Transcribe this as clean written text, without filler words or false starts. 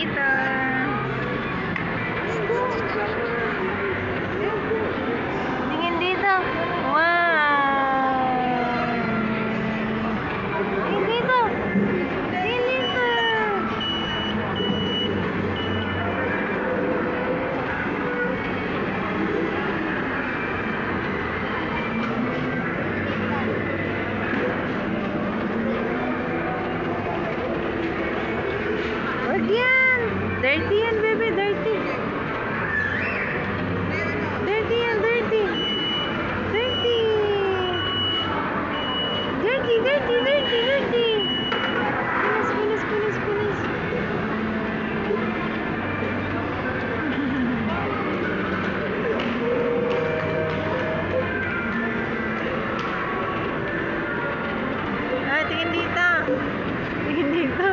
dito. Tingin dito. Wow. Tingin dito. Tingin dito. Wag yan. Dirty yan, baby. Dirty. Dirty yan, dirty. Dirty. Dirty, dirty, dirty, dirty. Punas, punas, punas, punas. Ah, tingin dito. Tingin dito.